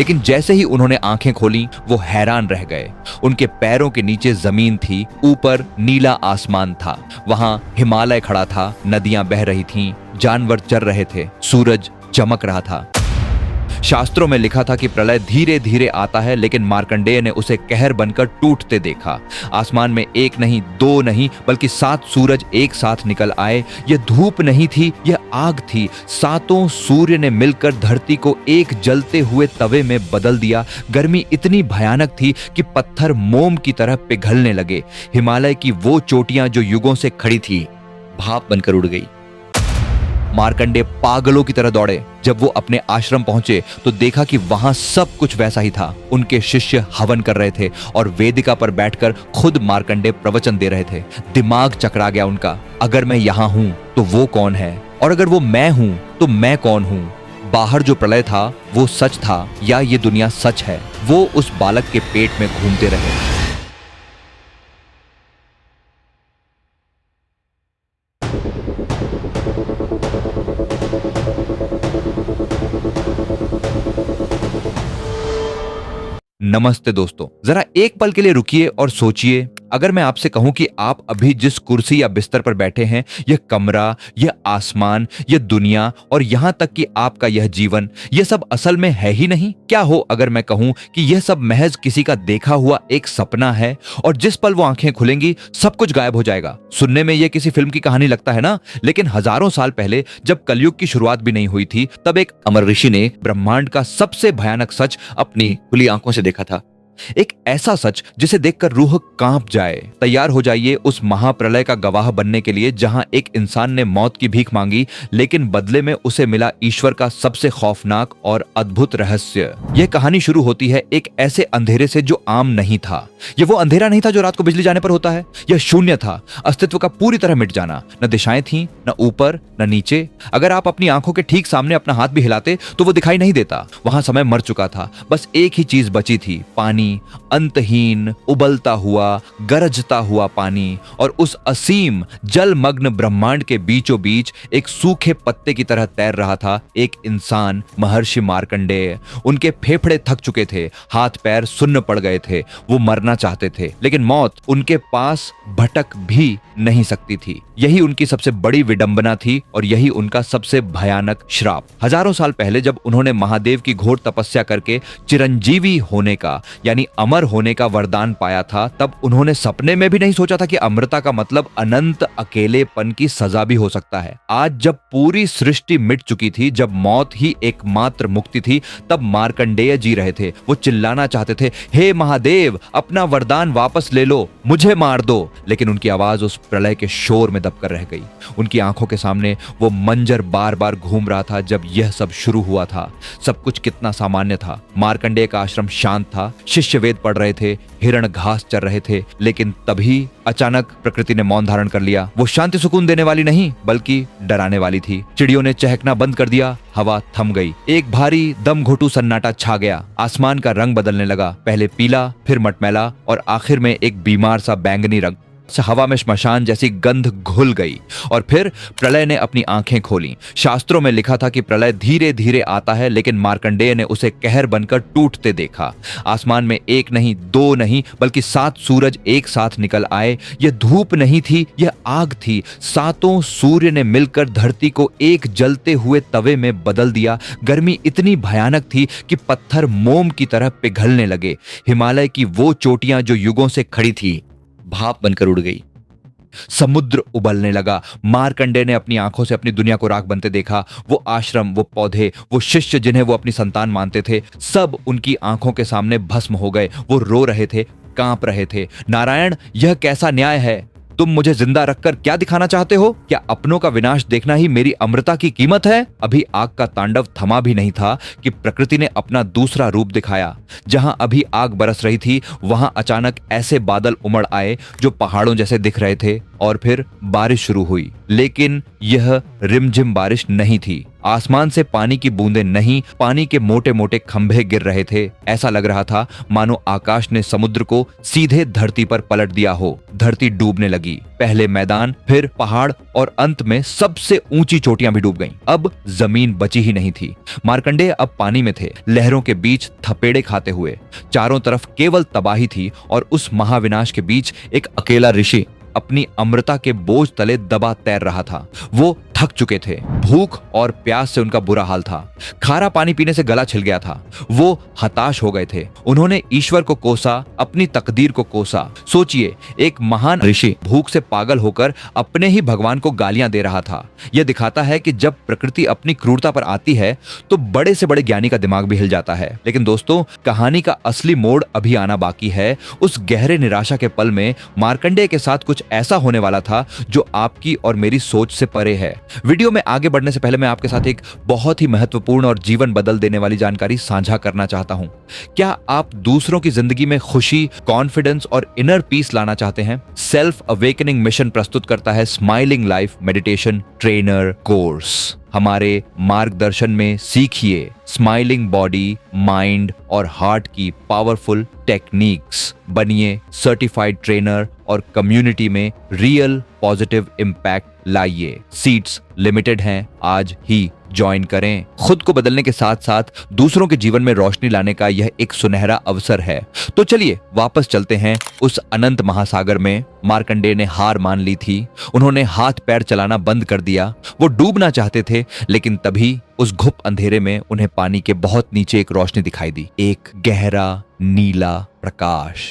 लेकिन जैसे ही उन्होंने आंखें खोली वो हैरान रह गए। उनके पैरों के नीचे जमीन थी, ऊपर नीला आसमान था, वहां हिमालय खड़ा था, नदियां बह रही थीं, जानवर चर रहे थे, सूरज चमक रहा था। शास्त्रों में लिखा था कि प्रलय धीरे धीरे आता है, लेकिन मार्कंडेय ने उसे कहर बनकर टूटते देखा। आसमान में एक नहीं, दो नहीं, बल्कि 7 सूरज एक साथ निकल आए। यह धूप नहीं थी, यह आग थी। 7 सूर्य ने मिलकर धरती को एक जलते हुए तवे में बदल दिया। गर्मी इतनी भयानक थी कि पत्थर मोम की तरह पिघलने लगे। हिमालय की वो चोटियां जो युगों से खड़ी थी, भाप बनकर उड़ गई। मार्कंडेय पागलों की तरह दौड़े। जब वो अपने आश्रम पहुंचे तो देखा कि वहां सब कुछ वैसा ही था। उनके शिष्य हवन कर रहे थे और वेदिका पर बैठकर खुद मार्कंडेय प्रवचन दे रहे थे। दिमाग चकरा गया उनका। अगर मैं यहां हूं तो वो कौन है, और अगर वो मैं हूं तो मैं कौन हूं? बाहर जो प्रलय था वो सच था या ये दुनिया सच है? वो उस बालक के पेट में घूमते रहे। नमस्ते दोस्तों, जरा एक पल के लिए रुकिए और सोचिए, अगर मैं आपसे कहूं कि आप अभी जिस कुर्सी या बिस्तर पर बैठे हैं, यह कमरा, यह आसमान, यह दुनिया और यहां तक कि आपका यह जीवन, यह सब असल में है ही नहीं? क्या हो अगर मैं कहूं कि यह सब महज किसी का देखा हुआ एक सपना है और जिस पल वो आंखें खुलेंगी सब कुछ गायब हो जाएगा? सुनने में यह किसी फिल्म की कहानी लगता है ना, लेकिन हजारों साल पहले जब कलयुग की शुरुआत भी नहीं हुई थी, तब एक अमर ऋषि ने ब्रह्मांड का सबसे भयानक सच अपनी खुली आंखों से देखा था। एक ऐसा सच जिसे देखकर रूह कांप जाए। तैयार हो जाइए उस महाप्रलय का गवाह बनने के लिए, जहां एक इंसान ने मौत की भीख मांगी, लेकिन बदले में उसे मिला ईश्वर का सबसे खौफनाक और अद्भुत रहस्य। यह कहानी शुरू होती है एक ऐसे अंधेरे से जो आम नहीं था। यह वो अंधेरा नहीं था जो रात को बिजली जाने पर होता है। यह शून्य था, अस्तित्व का पूरी तरह मिट जाना। न दिशाएं थीं, न ऊपर न नीचे। अगर आप अपनी आंखों के ठीक सामने अपना हाथ भी हिलाते तो वो दिखाई नहीं देता। वहां समय मर चुका था। बस एक ही चीज बची थी, पानी। अंतहीन, उबलता हुआ, गरजता हुआ पानी। और उस असीम जलमग्न ब्रह्मांड के बीचों बीच एक सूखे पत्ते की तरह तैर रहा था एक इंसान, महर्षि मार्कंडेय। उनके फेफड़े थक चुके थे, हाथ पैर सुन्न पड़ गए थे। वो मरना चाहते थे, लेकिन मौत उनके पास भटक भी नहीं सकती थी। यही उनकी सबसे बड़ी विडंबना थी और यही उनका सबसे भयानक श्राप। हजारों साल पहले जब उन्होंने महादेव की घोर तपस्या करके चिरंजीवी होने का यानी अमर होने का वरदान पाया था, तब उन्होंने सपने में भी नहीं सोचा था कि अमरता का मतलब अनंत अकेलेपन की सजा भी हो सकता है। आज जब पूरी सृष्टि मिट चुकी थी, जब मौत ही एकमात्र मुक्ति थी, तब मार्कंडेय जी रहे थे। वो चिल्लाना चाहते थे, हे महादेव, अपना वरदान वापस ले लो, मुझे मार दो। लेकिन उनकी आवाज उस प्रलय के शोर में दबकर रह गई। उनकी आंखों के सामने वो मंजर बार बार घूम रहा था जब यह सब शुरू हुआ था। सब कुछ कितना सामान्य था। मार्कंडेय का आश्रम शांत था, शिष्य वेद पढ़ रहे थे, हिरण घास चर रहे थे। लेकिन तभी अचानक प्रकृति ने मौन धारण कर लिया। वो शांति सुकून देने वाली नहीं, बल्कि डराने वाली थी। चिड़ियों ने चहकना बंद कर दिया, हवा थम गई। एक भारी दम घुटू सन्नाटा छा गया। आसमान का रंग बदलने लगा, पहले पीला, फिर मटमैला और आखिर में एक बीमार सा बैंगनी रंग। हवा में श्मशान जैसी गंध घुल गई और फिर प्रलय ने अपनी आंखें खोली। शास्त्रों में लिखा था कि प्रलय धीरे धीरे आता है, लेकिन मार्कंडेय ने उसे कहर बनकर टूटते देखा। आसमान में एक नहीं, दो नहीं, बल्कि 7 सूरज एक साथ निकल आए। यह धूप नहीं थी, यह आग थी। 7 सूर्य ने मिलकर धरती को एक जलते हुए तवे में बदल दिया। गर्मी इतनी भयानक थी कि पत्थर मोम की तरह पिघलने लगे। हिमालय की वो चोटियां जो युगों से खड़ी थी, भाप बनकर उड़ गई। समुद्र उबलने लगा। मार्कंडेय ने अपनी आंखों से अपनी दुनिया को राख बनते देखा। वो आश्रम, वो पौधे, वो शिष्य जिन्हें वो अपनी संतान मानते थे, सब उनकी आंखों के सामने भस्म हो गए। वो रो रहे थे, कांप रहे थे। नारायण, यह कैसा न्याय है? तुम मुझे जिंदा रखकर क्या दिखाना चाहते हो? क्या अपनों का विनाश देखना ही मेरी अमरता की कीमत है? अभी आग का तांडव थमा भी नहीं था कि प्रकृति ने अपना दूसरा रूप दिखाया। जहां अभी आग बरस रही थी, वहां अचानक ऐसे बादल उमड़ आए जो पहाड़ों जैसे दिख रहे थे। और फिर बारिश शुरू हुई, लेकिन यह रिमझिम बारिश नहीं थी। आसमान से पानी की बूंदें नहीं, पानी के मोटे मोटे खंभे गिर रहे थे। ऐसा लग रहा था मानो आकाश ने समुद्र को सीधे धरती पर पलट दिया हो। धरती डूबने लगी, पहले मैदान, फिर पहाड़ और अंत में सबसे ऊंची चोटियां भी डूब गईं। अब जमीन बची ही नहीं थी। मार्कंडेय अब पानी में थे, लहरों के बीच थपेड़े खाते हुए। चारों तरफ केवल तबाही थी और उस महाविनाश के बीच एक अकेला ऋषि अपनी अमृता के बोझ तले दबा तैर रहा था। वो थक चुके थे, भूख और प्यास से उनका बुरा हाल था। खारा पानी पीने से गला छिल गया था। वो हताश हो गए थे। उन्होंने ईश्वर को कोसा, अपनी तकदीर को कोसा। सोचिए, एक महान ऋषि भूख से पागल होकर अपने ही भगवान को गालियां दे रहा था। यह दिखाता है कि जब प्रकृति अपनी क्रूरता पर आती है तो बड़े से बड़े ज्ञानी का दिमाग भी हिल जाता है। लेकिन दोस्तों, कहानी का असली मोड़ अभी आना बाकी है। उस गहरे निराशा के पल में मार्कंडेय के साथ कुछ ऐसा होने वाला था जो आपकी और मेरी सोच से परे है। वीडियो में आगे बढ़ने से पहले मैं आपके साथ एक बहुत ही महत्वपूर्ण और जीवन बदल देने वाली जानकारी साझा करना चाहता हूं। क्या आप दूसरों की जिंदगी में खुशी, कॉन्फिडेंस और इनर पीस लाना चाहते हैं? सेल्फ अवेकनिंग मिशन प्रस्तुत करता है smiling life meditation trainer course. हमारे मार्गदर्शन में सीखिए स्माइलिंग बॉडी, माइंड और हार्ट की पावरफुल टेक्निक्स। बनिए सर्टिफाइड ट्रेनर और कम्युनिटी में रियल पॉजिटिव इम्पैक्ट लाइए। सीट्स लिमिटेड हैं, आज ही ज्वाइन करें। खुद को बदलने के साथ साथ दूसरों के जीवन में रोशनी लाने का यह एक सुनहरा अवसर है। तो चलिए वापस चलते हैं उस अनंत महासागर में। मार्कंडेय ने हार मान ली थी। उन्होंने हाथ पैर चलाना बंद कर दिया। वो डूबना चाहते थे, लेकिन तभी उस घुप अंधेरे में उन्हें पानी के बहुत नीचे एक रोशनी दिखाई दी, एक गहरा नीला प्रकाश।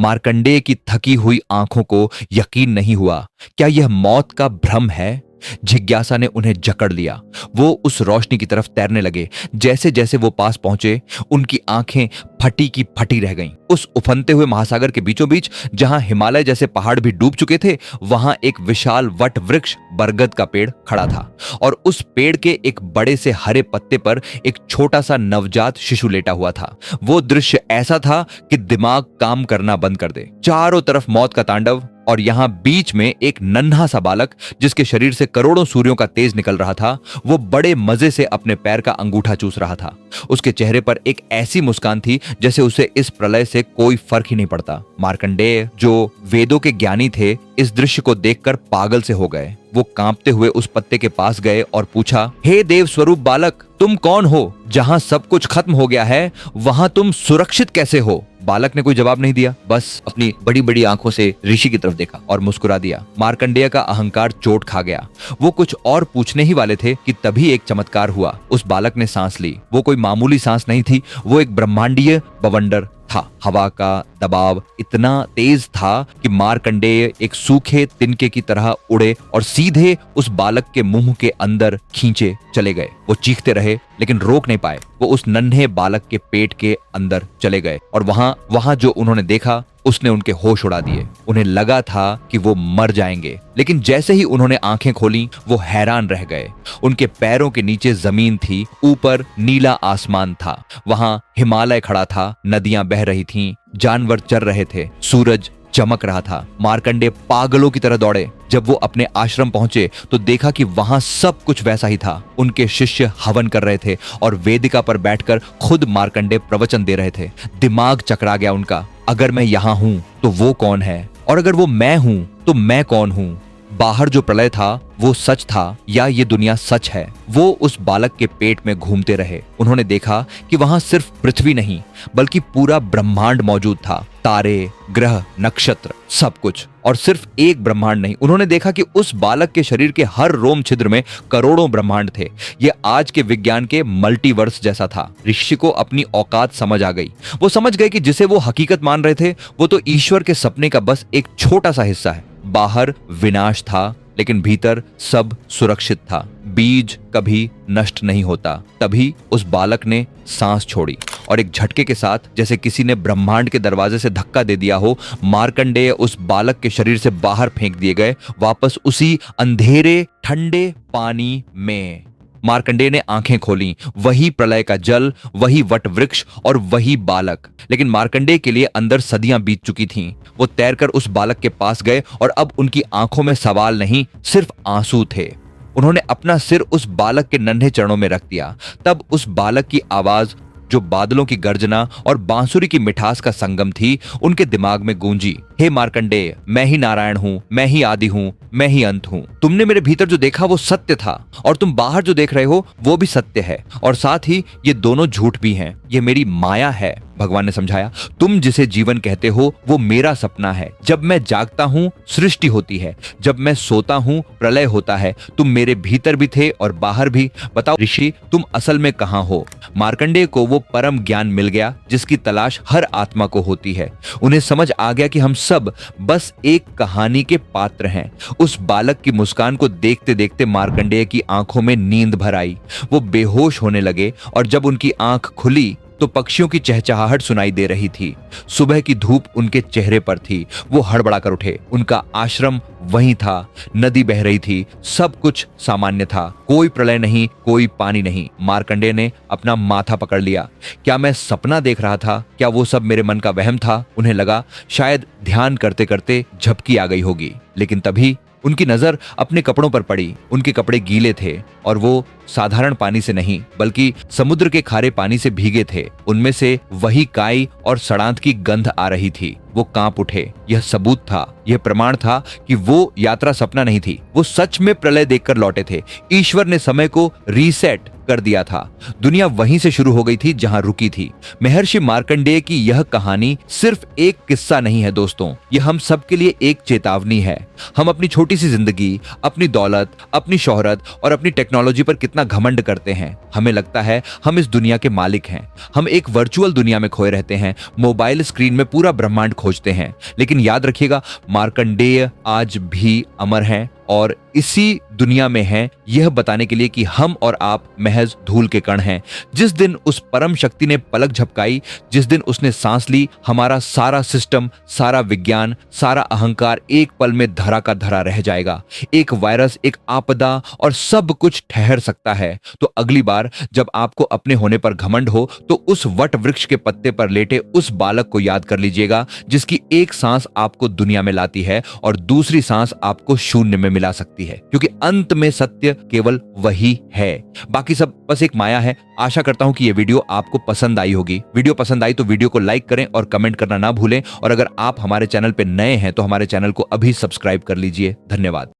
मार्कंडेय की थकी हुई आंखों को यकीन नहीं हुआ। क्या यह मौत का भ्रम है? जिज्ञासा ने उन्हें जकड़ लिया। वो उस रोशनी की तरफ तैरने लगे। जैसे जैसे वो पास पहुंचे, उनकी आंखें फटी की फटी रह गईं। उस उफनते हुए महासागर के बीचों बीच, जहां हिमालय जैसे पहाड़ भी डूब चुके थे, वहां एक विशाल वट वृक्ष बरगद का पेड़ खड़ा था और उस पेड़ के एक बड़े से हरे पत्ते पर एक छोटा सा नवजात शिशु लेटा हुआ था। वो दृश्य ऐसा था कि दिमाग काम करना बंद कर दे। चारों तरफ मौत का तांडव और यहां बीच में एक नन्हा सा बालक जिसके शरीर से करोड़ों सूर्यों का तेज निकल रहा था। वो बड़े मजे से अपने पैर का अंगूठा चूस रहा था। उसके चेहरे पर एक ऐसी मुस्कान थी जैसे उसे इस प्रलय से कोई फर्क ही नहीं पड़ता। मार्कंडेय, जो वेदों के ज्ञानी थे, इस दृश्य को देखकर पागल से हो गए। वो कांपते हुए उस पत्ते के पास गए और पूछा, हे देव स्वरूप बालक, तुम कौन हो? जहां सब कुछ खत्म हो गया है, वहां तुम सुरक्षित कैसे हो? बालक ने कोई जवाब नहीं दिया, बस अपनी बड़ी बड़ी आंखों से ऋषि की तरफ देखा और मुस्कुरा दिया। मार्कंडेय का अहंकार चोट खा गया। वो कुछ और पूछने ही वाले थे कि तभी एक चमत्कार हुआ। उस बालक ने सांस ली। वो कोई मामूली सांस नहीं थी, वो एक ब्रह्मांडीय बवंडर था। हवा का दबाव इतना तेज था कि मार्कंडेय एक सूखे तिनके की तरह उड़े और सीधे उस बालक के मुंह के अंदर खींचे चले गए। वो चीखते रहे लेकिन रोक नहीं पाए। वो उस नन्हे बालक के पेट के अंदर चले गए और वहां जो उन्होंने देखा उसने उनके होश उड़ा दिए। उन्हें लगा था कि वो मर जाएंगे, लेकिन जैसे ही उन्होंने आंखें खोली वो हैरान रह गए। उनके पैरों के नीचे जमीन थी, ऊपर नीला आसमान था। वहां हिमालय खड़ा था, नदियां बह रही थीं, जानवर चर रहे थे, सूरज चमक रहा था। मार्कंडेय पागलों की तरह दौड़े। जब वो अपने आश्रम पहुंचे तो देखा कि वहां सब कुछ वैसा ही था। उनके शिष्य हवन कर रहे थे और वेदिका पर बैठकर खुद मार्कंडेय प्रवचन दे रहे थे। दिमाग चकरा गया उनका। अगर मैं यहां हूं तो वो कौन है, और अगर वो मैं हूं तो मैं कौन हूं? बाहर जो प्रलय था वो सच था या ये दुनिया सच है? वो उस बालक के पेट में घूमते रहे। उन्होंने देखा कि वहां सिर्फ पृथ्वी नहीं बल्कि पूरा ब्रह्मांड मौजूद था। तारे, ग्रह, नक्षत्र, सब कुछ। और सिर्फ एक ब्रह्मांड नहीं, उन्होंने देखा कि उस बालक के शरीर के हर रोम छिद्र में करोड़ों ब्रह्मांड थे। ये आज के विज्ञान के मल्टीवर्स जैसा था। ऋषि को अपनी औकात समझ आ गई। वो समझ गए कि जिसे वो हकीकत मान रहे थे वो तो ईश्वर के सपने का बस एक छोटा सा हिस्सा है। बाहर विनाश था लेकिन भीतर सब सुरक्षित था। बीज कभी नष्ट नहीं होता। तभी उस बालक ने सांस छोड़ी और एक झटके के साथ, जैसे किसी ने ब्रह्मांड के दरवाजे से धक्का दे दिया हो, मार्कंडेय उस बालक के शरीर से बाहर फेंक दिए गए, वापस उसी अंधेरे ठंडे पानी में। मार्कंडेय ने आंखें खोली। वही प्रलय का जल, वही वट वृक्ष और वही बालक। लेकिन मार्कंडेय के लिए अंदर सदियां बीत चुकी थीं। वो तैरकर उस बालक के पास गए और अब उनकी आंखों में सवाल नहीं, सिर्फ आंसू थे। उन्होंने अपना सिर उस बालक के नन्हे चरणों में रख दिया। तब उस बालक की आवाज, जो बादलों की गर्जना और बांसुरी की मिठास का संगम थी, उनके दिमाग में गूंजी। हे मार्कंडेय, मैं ही नारायण हूं, मैं ही आदि हूं, मैं ही अंत हूं। तुमने मेरे भीतर जो देखा वो सत्य था, और तुम बाहर जो देख रहे हो वो भी सत्य है, और साथ ही ये दोनों झूठ भी हैं। ये मेरी माया है, भगवान ने समझाया। तुम जिसे जीवन कहते हो वो मेरा सपना है। जब मैं जागता हूं सृष्टि होती है, जब मैं सोता हूं प्रलय होता है। तुम मेरे भीतर भी थे और बाहर भी। बताओ ऋषि, तुम असल में कहां हो? मार्कंडेय को वो परम ज्ञान मिल गया जिसकी तलाश हर आत्मा को होती है। उन्हें समझ आ गया कि हम सब बस एक कहानी के पात्र हैं। उस बालक की मुस्कान को देखते देखते मार्कंडेय की आंखों में नींद भर आई। वो बेहोश होने लगे, और जब उनकी आंख खुली तो पक्षियों की चहचहाहट सुनाई दे रही थी। सुबह की धूप उनके चेहरे पर थी। वो हड़बड़ाकर उठे। उनका आश्रम वहीं था, नदी बह रही थी, सब कुछ सामान्य था। कोई प्रलय नहीं, कोई पानी नहीं। मार्कंडेय ने अपना माथा पकड़ लिया। क्या मैं सपना देख रहा था? क्या वो सब मेरे मन का वहम था? उन्हें लगा शायद ध्यान करते करते झपकी आ गई होगी। लेकिन तभी उनकी नजर अपने कपड़ों पर पड़ी। उनके कपड़े गीले थे, और वो साधारण पानी से नहीं बल्कि समुद्र के खारे पानी से भीगे थे। उनमें से वही काई और सड़ांत की गंध आ रही थी। वो कांप उठे। यह सबूत था, यह प्रमाण था कि वो यात्रा सपना नहीं थी। वो सच में प्रलय देखकर लौटे थे। ईश्वर ने समय को रीसेट कर दिया था। दुनिया वहीं से शुरू हो गई थी जहां रुकी थी। महर्षि मार्कंडेय की यह कहानी सिर्फ एक किस्सा नहीं है दोस्तों, यह हम सब के लिए एक चेतावनी है। हम अपनी छोटी सी जिंदगी, अपनी दौलत, अपनी शोहरत और अपनी टेक्नोलॉजी पर कितना घमंड करते हैं। हमें लगता है हम इस दुनिया के मालिक हैं। हम एक वर्चुअल दुनिया में खोए रहते हैं, मोबाइल स्क्रीन में पूरा ब्रह्मांड खोजते हैं। लेकिन याद रखिएगा, मार्कंडेय आज भी अमर हैं और इसी दुनिया में हैं, यह बताने के लिए कि हम और आप महज धूल के कण हैं। जिस दिन उस परम शक्ति ने पलक झपकाई, जिस दिन उसने सांस ली, हमारा सारा सिस्टम, सारा विज्ञान, सारा अहंकार एक पल में धरा का धरा रह जाएगा। एक वायरस, एक आपदा और सब कुछ ठहर सकता है। तो अगली बार जब आपको अपने होने पर घमंड हो, तो उस वट वृक्ष के पत्ते पर लेटे उस बालक को याद कर लीजिएगा, जिसकी एक सांस आपको दुनिया में लाती है और दूसरी सांस आपको शून्य में मिला सकती है, क्योंकि अंत में सत्य केवल वही है। बाकी सब बस एक माया है। आशा करता हूं कि यह वीडियो आपको पसंद आई होगी। वीडियो पसंद आई तो वीडियो को लाइक करें और कमेंट करना ना भूलें। और अगर आप हमारे चैनल पे नए हैं तो हमारे चैनल को अभी सब्सक्राइब कर लीजिए। धन्यवाद।